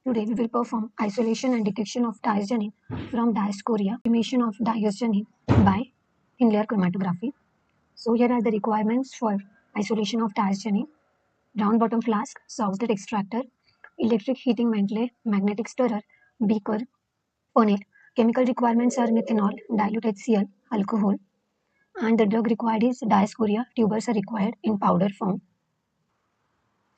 Today we will perform isolation and detection of diazonin from diascoria, estimation of diazonin by thin layer chromatography. So here are the requirements for isolation of diazonin: round bottom flask, Soxhlet extractor, electric heating mantle, magnetic stirrer, beaker, funnel. Chemical requirements are methanol, dilute HCl, alcohol, and the drug required is diascoria. Tubers are required in powder form.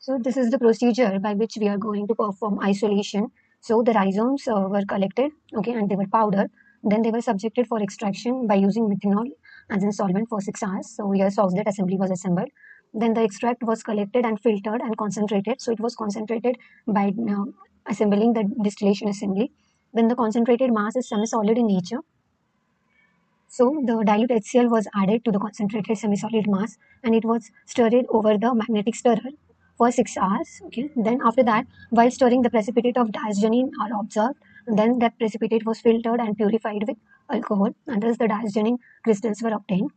So this is the procedure by which we are going to perform isolation. So the rhizomes were collected, okay, and they were powdered. Then they were subjected for extraction by using methanol as a solvent for 6 hours. So here Soxhlet assembly was assembled. Then the extract was collected and filtered and concentrated. So it was concentrated by assembling the distillation assembly. Then the concentrated mass is semi-solid in nature. So the dilute HCl was added to the concentrated semi-solid mass and it was stirred over the magnetic stirrer for 6 hours. Okay. Then after that, while stirring, the precipitate of diazonin are observed. And then that precipitate was filtered and purified with alcohol, and thus the diazonin crystals were obtained.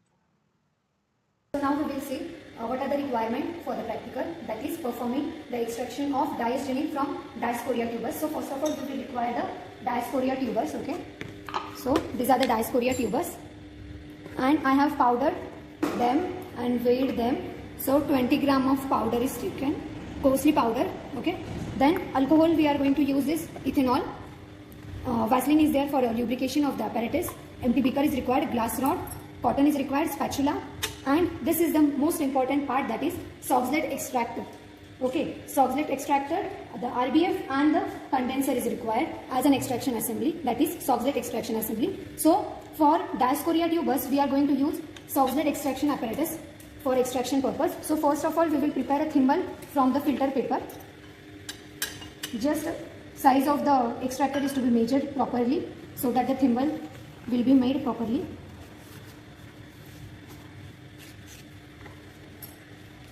So now we will see what are the requirements for the practical, that is performing the extraction of diazonin from diascoria tubers. So first of all, we will require the diascoria tubers. Okay. So these are the diascoria tubers, and I have powdered them and weighed them. So 20 gram of powder is taken, coarsely powder. Okay. Then alcohol we are going to use is ethanol. Vaseline is there for lubrication of the apparatus. Empty beaker is required. Glass rod. Cotton is required. Spatula. And this is the most important part, that is Soxhlet extractor. Okay, Soxhlet extractor, the RBF and the condenser is required as an extraction assembly, that is Soxhlet extraction assembly. So for diascoria tubers, we are going to use Soxhlet extraction apparatus for extraction purpose. So first of all, we will prepare a thimble from the filter paper. Just size of the extractor is to be measured properly so that the thimble will be made properly.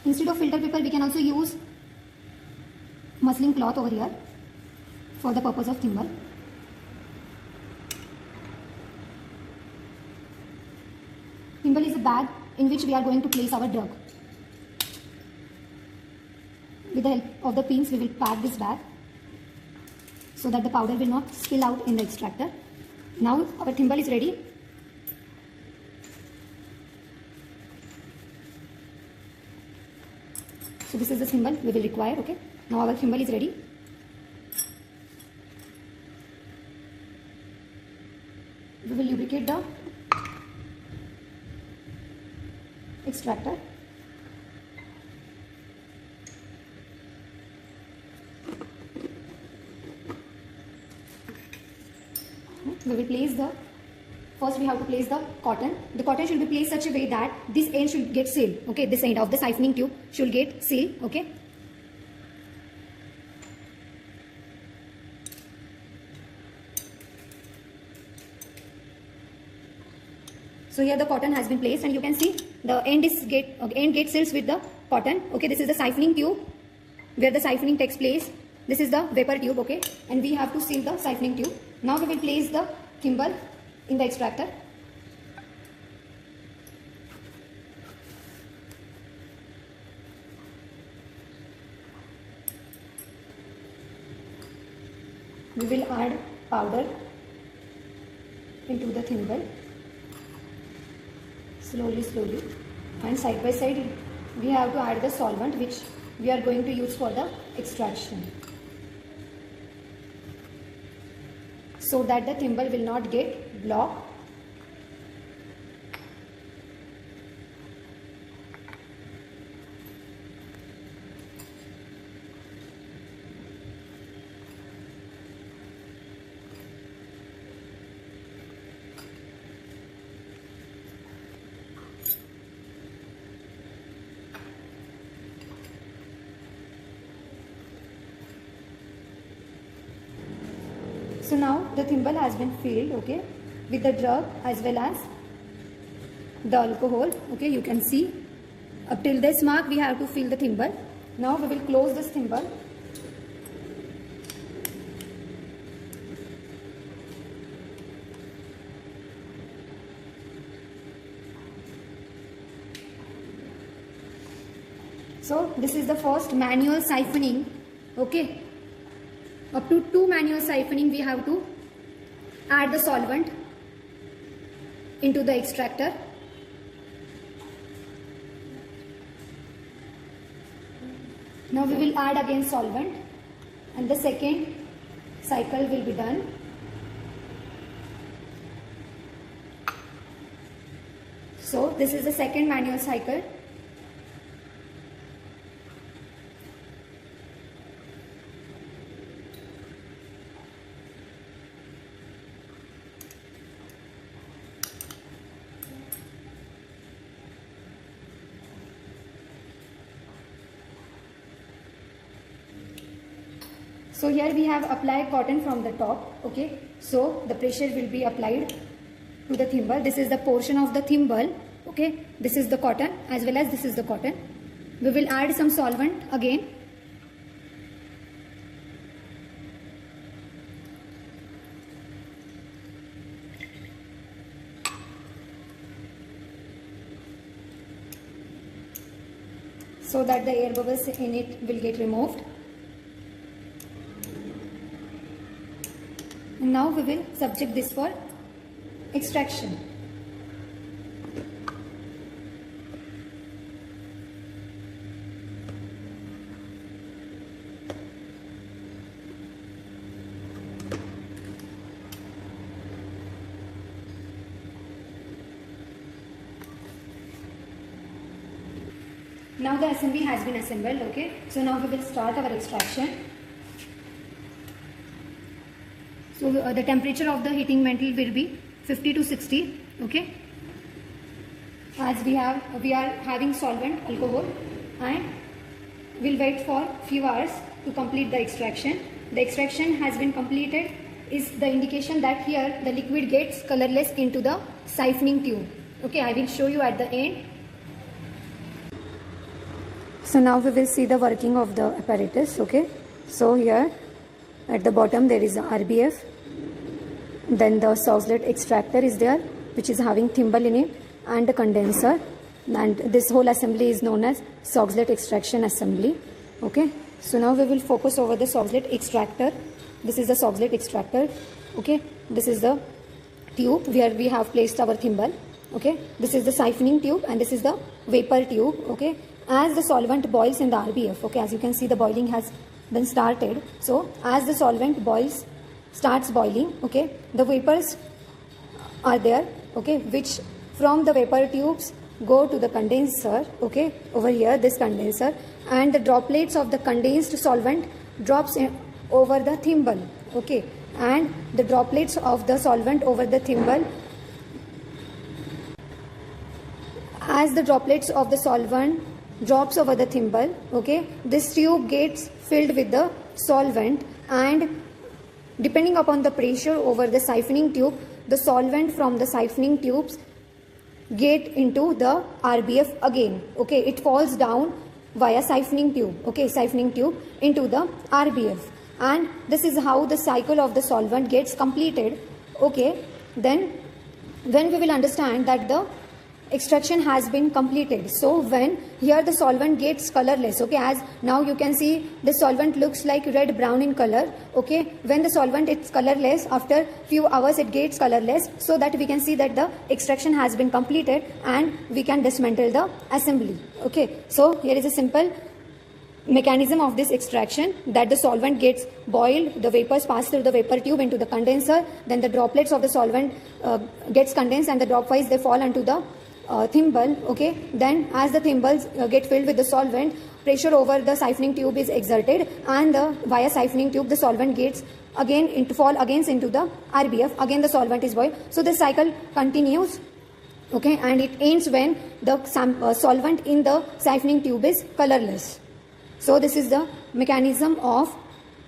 Instead of filter paper, we can also use muslin cloth over here for the purpose of thimble. Thimble is a bag in which we are going to place our drug. With the help of the pins, we will pack this bag so that the powder will not spill out in the extractor. Now our thimble is ready. So this is the thimble we will require. Okay. Now our thimble is ready. We will lubricate the extractor. We will place the, first we have to place the cotton. The cotton should be placed such a way that this end should get sealed. Okay, this end of the siphoning tube should get sealed. Okay. So here the cotton has been placed, and you can see the end gets sealed with the cotton. Okay, this is the siphoning tube where the siphoning takes place. This is the vapor tube. Okay, and we have to seal the siphoning tube. Now we will place the thimble in the extractor. We will add powder into the thimble slowly, and side by side we have to add the solvent which we are going to use for the extraction, so that the thimble will not get blocked. So now the thimble has been filled, okay, with the drug as well as the alcohol. Okay, you can see up till this mark we have to fill the thimble. Now we will close this thimble. So this is the first manual siphoning, okay, a up to 2 manual siphoning we have to add the solvent into the extractor. Now we will add again solvent and the second cycle will be done. So this is the second manual cycle. So here we have applied cotton from the top, okay. So the pressure will be applied to the thimble. This is the portion of the thimble, okay. This is the cotton as well as this is the cotton. We will add some solvent again. So that the air bubbles in it will get removed. And now we will subject this for extraction. Now the assembly has been assembled, okay. So now we will start our extraction. So the temperature of the heating mantle will be 50 to 60, okay. As we are having solvent, alcohol, and we'll wait for few hours to complete the extraction. The extraction has been completed is the indication that here the liquid gets colorless into the siphoning tube, okay. I will show you at the end. So now we will see the working of the apparatus, okay. So here at the bottom there is a RBF, then the Soxhlet extractor is there which is having thimble in it and the condenser, and this whole assembly is known as Soxhlet extraction assembly, okay. So now we will focus over the Soxhlet extractor. This is the Soxhlet extractor, okay. This is the tube where we have placed our thimble, okay. This is the siphoning tube and this is the vapor tube, okay. As the solvent boils in the RBF, okay, as you can see the boiling has been started. So as the solvent starts boiling, okay, the vapors are there, okay, which from the vapor tubes go to the condenser, okay, over here this condenser, and the droplets of the condensed solvent drops over the thimble, okay, and the droplets of the solvent over the thimble, as the droplets of the solvent drops over the thimble, okay, this tube gets filled with the solvent, and depending upon the pressure over the siphoning tube, the solvent from the siphoning tubes get into the RBF again, okay. It falls down via siphoning tube, okay, siphoning tube into the RBF, and this is how the cycle of the solvent gets completed, okay. Then when we will understand that the extraction has been completed. So when here the solvent gets colorless, okay, as now you can see the solvent looks like red brown in color, okay. When the solvent is colorless, after few hours it gets colorless, so that we can see that the extraction has been completed and we can dismantle the assembly, okay. So here is a simple mechanism of this extraction, that the solvent gets boiled, the vapors pass through the vapor tube into the condenser, then the droplets of the solvent gets condensed and the dropwise they fall onto the thimble, okay. Then as the thimbles get filled with the solvent, pressure over the siphoning tube is exerted, and via siphoning tube the solvent gets again into the RBF, again the solvent is boiled. So the cycle continues, okay, and it ends when the solvent in the siphoning tube is colorless. So this is the mechanism of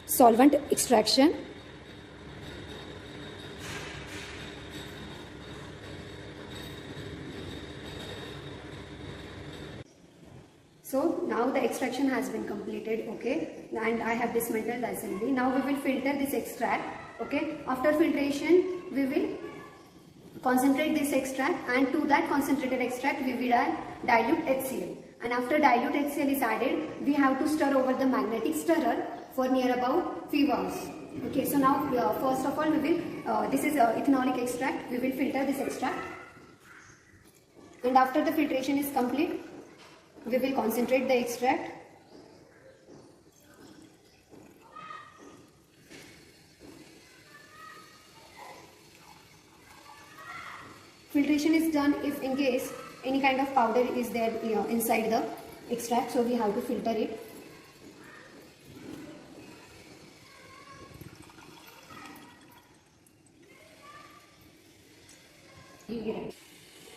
solvent extraction. So now the extraction has been completed, okay, and I have dismantled the assembly. Now we will filter this extract, okay. After filtration we will concentrate this extract, and to that concentrated extract we will add dilute HCl, and after dilute HCl is added we have to stir over the magnetic stirrer for near about few hours, Okay, so now first of all we will, this is ethanolic extract, we will filter this extract, and after the filtration is complete, we will concentrate the extract. Filtration is done if in case any kind of powder is there inside the extract, so we have to filter it.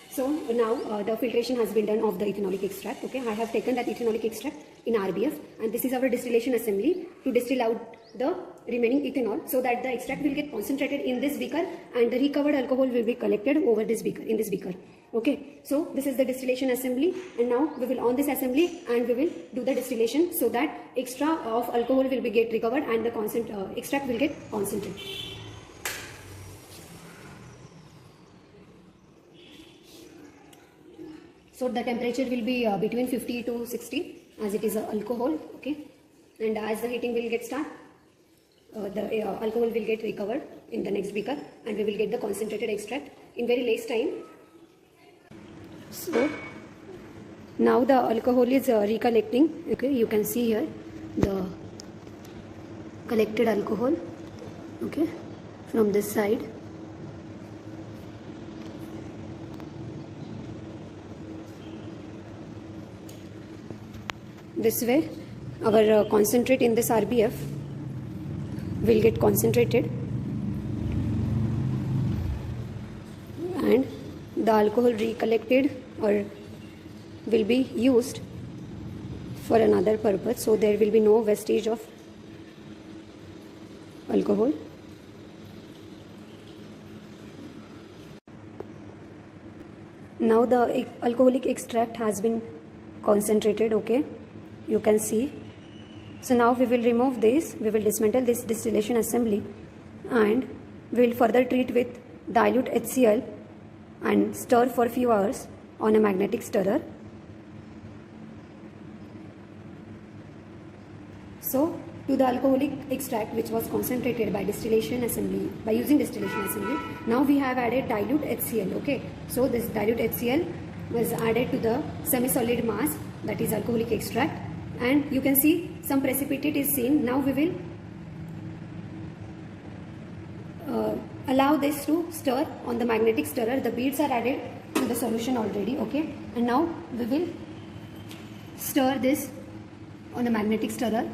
So now the filtration has been done of the ethanolic extract. Okay, I have taken that ethanolic extract in RBF, and this is our distillation assembly to distill out the remaining ethanol, so that the extract will get concentrated in this beaker and the recovered alcohol will be collected over this beaker, in this beaker. Okay, so this is the distillation assembly, and now we will on this assembly and we will do the distillation, so that extra of alcohol will be get recovered and the extract will get concentrated. So the temperature will be between 50 to 60, as it is alcohol. Okay, and as the heating will get start, the alcohol will get recovered in the next beaker and we will get the concentrated extract in very less time. So now the alcohol is recollecting. Okay, you can see here the collected alcohol. Okay, from this side. This way our concentrate in this RBF will get concentrated and the alcohol recollected or will be used for another purpose, so there will be no wastage of alcohol. Now the alcoholic extract has been concentrated. Okay, you can see. So now we will remove this, we will dismantle this distillation assembly and we will further treat with dilute HCl and stir for a few hours on a magnetic stirrer. So to the alcoholic extract which was concentrated by distillation assembly, by using distillation assembly, now we have added dilute HCl. Okay, so this dilute HCl was added to the semi-solid mass, that is alcoholic extract, and you can see some precipitate is seen. Now we will allow this to stir on the magnetic stirrer. The beads are added to the solution already. Okay, and now we will stir this on the magnetic stirrer.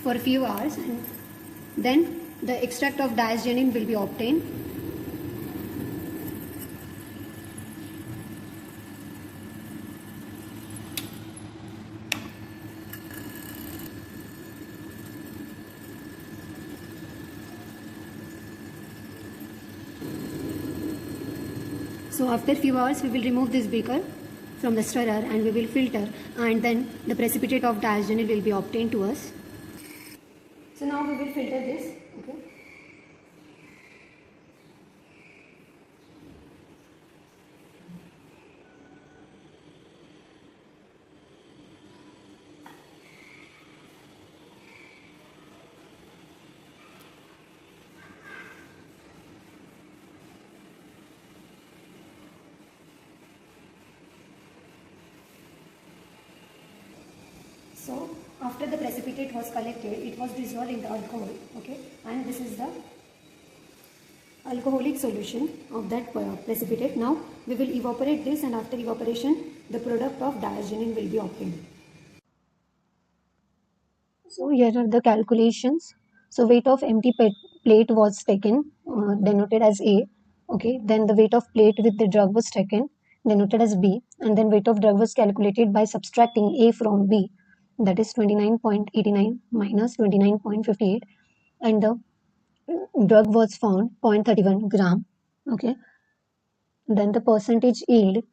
For a few hours, and then the extract of diazegenin will be obtained. So after a few hours we will remove this beaker from the stirrer and we will filter, and then the precipitate of diazegenin will be obtained to us. So now we will filter this. Okay. So after the precipitate was collected, it was dissolved in the alcohol. Okay, and this is the alcoholic solution of that precipitate. Now we will evaporate this, and after evaporation the product of diazegenin will be obtained. So here are the calculations. So weight of empty plate was taken, denoted as A. Okay, then the weight of plate with the drug was taken, denoted as B, and then weight of drug was calculated by subtracting A from B, that is 29.89 minus 29.58, and the drug was found 0.31 gram. Okay, then the percentage yield,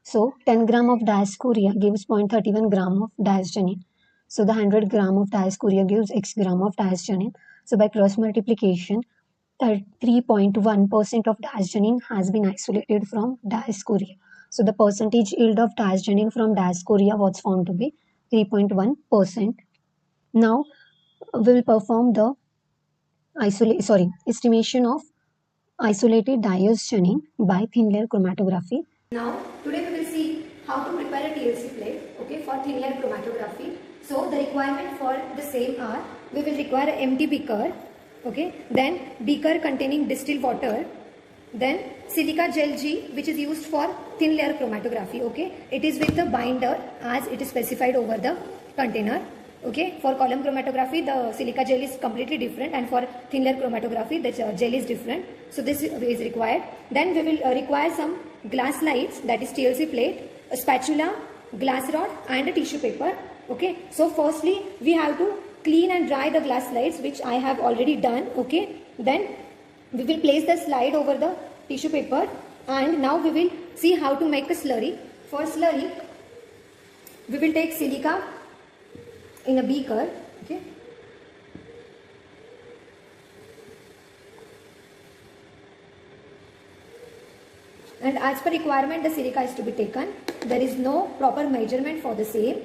so 10 gram of diascoria gives 0.31 gram of diazegenin. So the 100 gram of diascoria gives X gram of diazegenin. So by cross multiplication, 3.1% of diazegenin has been isolated from diascoria. So the percentage yield of diazoxanide from diascoria was found to be 3.1%. Now we will perform the estimation of isolated diazoxanide by thin layer chromatography. Now, today we will see how to prepare a TLC plate, okay, for thin layer chromatography. So, the requirement for the same are, we will require an empty beaker, okay, then beaker containing distilled water, then silica gel G, which is used for thin layer chromatography, okay. It is with the binder as it is specified over the container. Okay, for column chromatography the silica gel is completely different, and for thin layer chromatography the gel is different. So this is required. Then we will require some glass slides, that is TLC plate, a spatula, glass rod and a tissue paper. Okay, so firstly we have to clean and dry the glass slides, which I have already done. Okay, then we will place the slide over the tissue paper, and now we will see how to make a slurry. For slurry we will take silica in a beaker, okay, and as per requirement the silica is to be taken. There is no proper measurement for the same.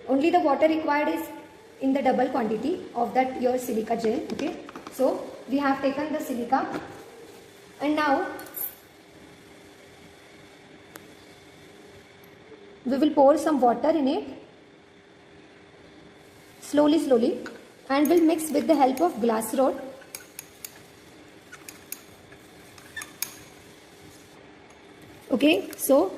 Only the water required is in the double quantity of that your silica gel. Okay, so we have taken the silica, and now we will pour some water in it slowly, and will mix with the help of glass rod. Okay, so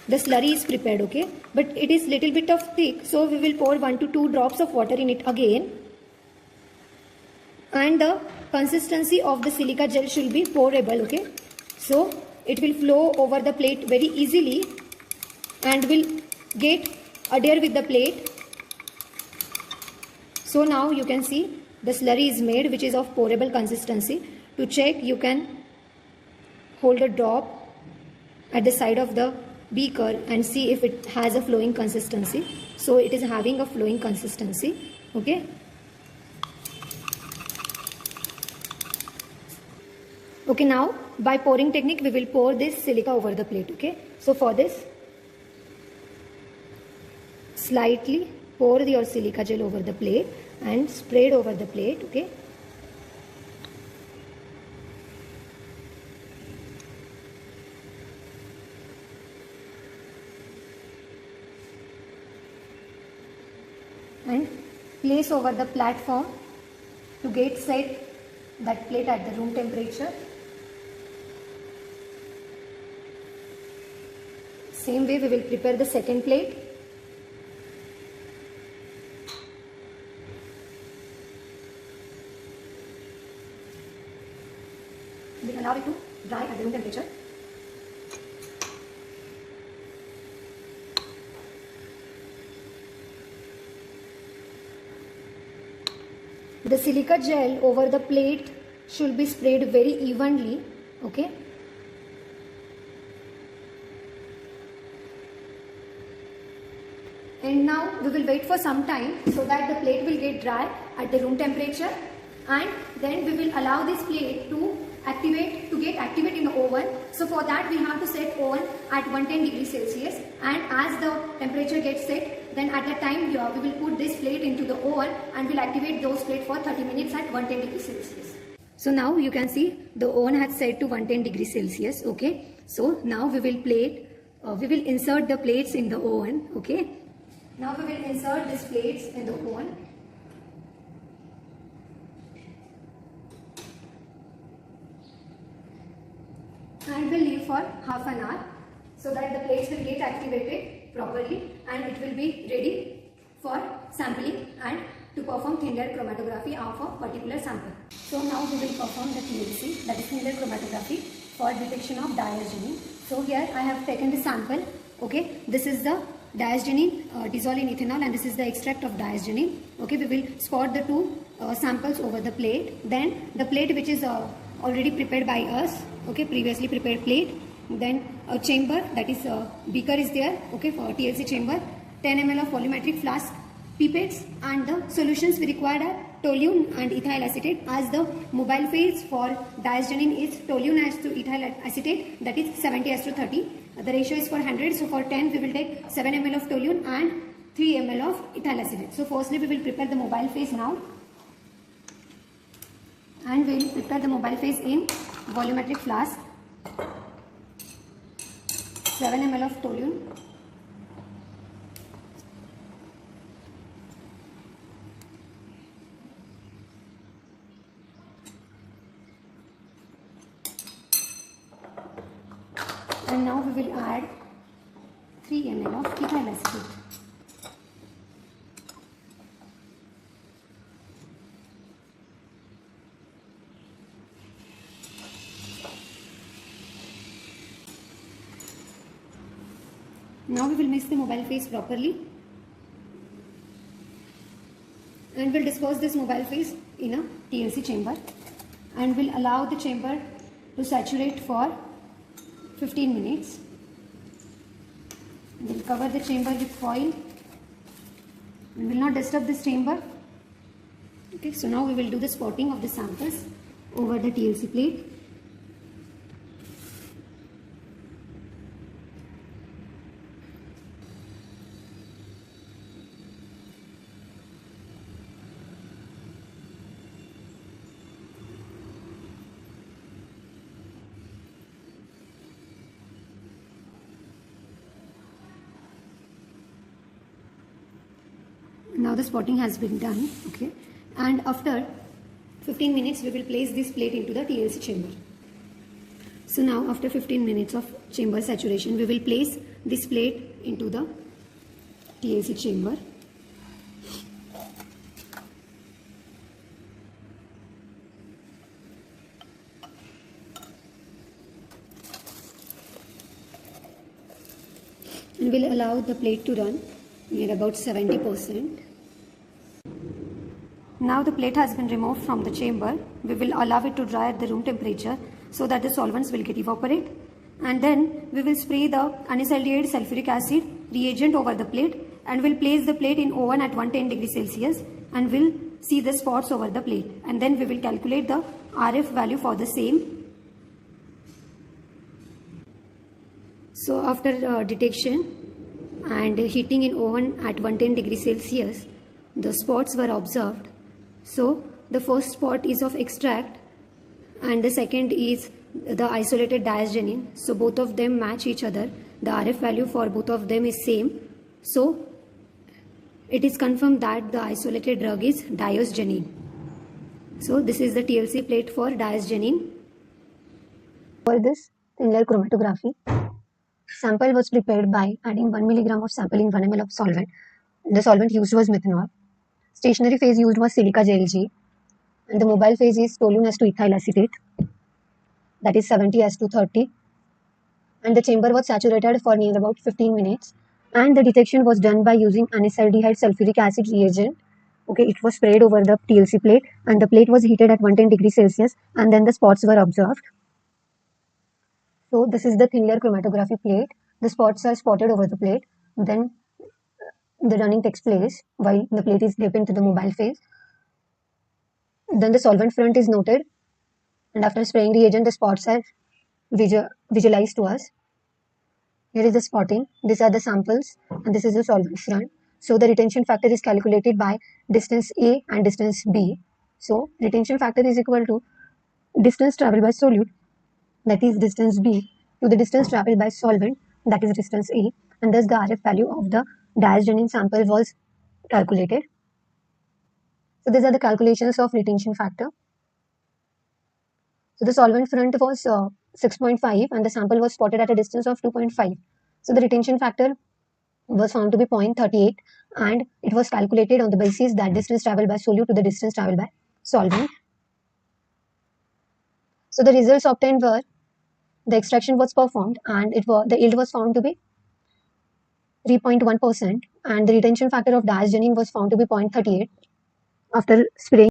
the slurry is prepared, okay, but it is little bit of thick, so we will pour 1 to 2 drops of water in it again, and the consistency of the silica gel should be pourable. Okay, so it will flow over the plate very easily and will get adhere with the plate. So now you can see the slurry is made, which is of pourable consistency. To check, you can hold a drop at the side of the beaker and see if it has a flowing consistency. So it is having a flowing consistency. Okay. Okay, now by pouring technique we will pour this silica over the plate. Okay. So for this, slightly pour your silica gel over the plate and spread over the plate. Okay, and place over the platform to get set that plate at the room temperature. Same way we will prepare the second plate. We will allow it to dry at the room temperature. The silica gel over the plate should be sprayed very evenly. Okay. And now we will wait for some time so that the plate will get dry at the room temperature, and then we will allow this plate to get activate in the oven. So for that we have to set oven at 110 degrees Celsius, and as the temperature gets set, then at that time we will put this plate into the oven and will activate those plates for 30 minutes at 110 degrees Celsius. So now you can see the oven has set to 110 degrees Celsius. Okay. So now we will insert the plates in the oven. Okay. Now we will insert these plates in the oven. And we'll leave for half an hour so that the plates will get activated properly and it will be ready for sampling and to perform thin layer chromatography of a particular sample. So now we will perform the TLC, that is thin layer chromatography, for detection of diazoxanide. So here I have taken the sample. Okay, this is the diazoxanide dissolved in ethanol, and this is the extract of diazoxanide. Okay, we will spot the two samples over the plate. Then the plate which is already prepared by us, okay, previously prepared plate. Then a chamber, that is beaker is there, okay, for TLC chamber, 10 ml of volumetric flask, pipettes, and the solutions we required are toluene and ethyl acetate, as the mobile phase for diazgenin is toluene as to ethyl acetate, that is 70 as to 30. The ratio is for 100, so for 10 we will take 7 ml of toluene and 3 ml of ethyl acetate. So firstly we will prepare the mobile phase now, and we will prepare the mobile phase in volumetric flask. 7 ml of toluene, and now we will add 3 ml of ethyl acetate. Now we will mix the mobile phase properly, and will disperse this mobile phase in a TLC chamber, and will allow the chamber to saturate for 15 minutes. We will cover the chamber with foil and will not disturb this chamber. Okay, so now we will do the spotting of the samples over the TLC plate. Now the spotting has been done, okay, and after 15 minutes we will place this plate into the TLC chamber. So now after 15 minutes of chamber saturation, we will place this plate into the TLC chamber. And we'll allow the plate to run near about 70%. Now the plate has been removed from the chamber. We will allow it to dry at the room temperature so that the solvents will get evaporate, and then we will spray the anisaldehyde sulfuric acid reagent over the plate, and will place the plate in oven at 110 degrees Celsius, and will see the spots over the plate, and then we will calculate the RF value for the same. So after detection and heating in oven at 110 degrees Celsius, the spots were observed. So the first spot is of extract and the second is the isolated diazgenin. So both of them match each other. The RF value for both of them is same. So it is confirmed that the isolated drug is diazgenin. So this is the TLC plate for diazgenin. For this thin layer chromatography, sample was prepared by adding 1 mg of sample in 1 ml of solvent. The solvent used was methanol. Stationary phase used was silica gel G, and the mobile phase is toluene as to ethyl acetate, that is 70 as to 30, and the chamber was saturated for near about 15 minutes, and the detection was done by using anisaldehyde sulfuric acid reagent. Okay, it was sprayed over the TLC plate, and the plate was heated at 110 degrees Celsius, and then the spots were observed. So this is the thin layer chromatography plate. The spots are spotted over the plate. Then the running takes place while the plate is dipped into the mobile phase. Then the solvent front is noted, and after spraying reagent, the spots are visualized to us. Here is the spotting. These are the samples, and this is the solvent front. So the retention factor is calculated by distance A and distance B. So retention factor is equal to distance traveled by solute, that is distance B, to the distance traveled by solvent, that is distance A, and thus the RF value of the diazgenin sample was calculated. So these are the calculations of retention factor. So the solvent front was 6.5 and the sample was spotted at a distance of 2.5. So the retention factor was found to be 0.38, and it was calculated on the basis that distance traveled by solute to the distance traveled by solvent. So the results obtained were the extraction was performed and the yield was found to be 3.1%, and the retention factor of diazgenin was found to be 0.38 after spraying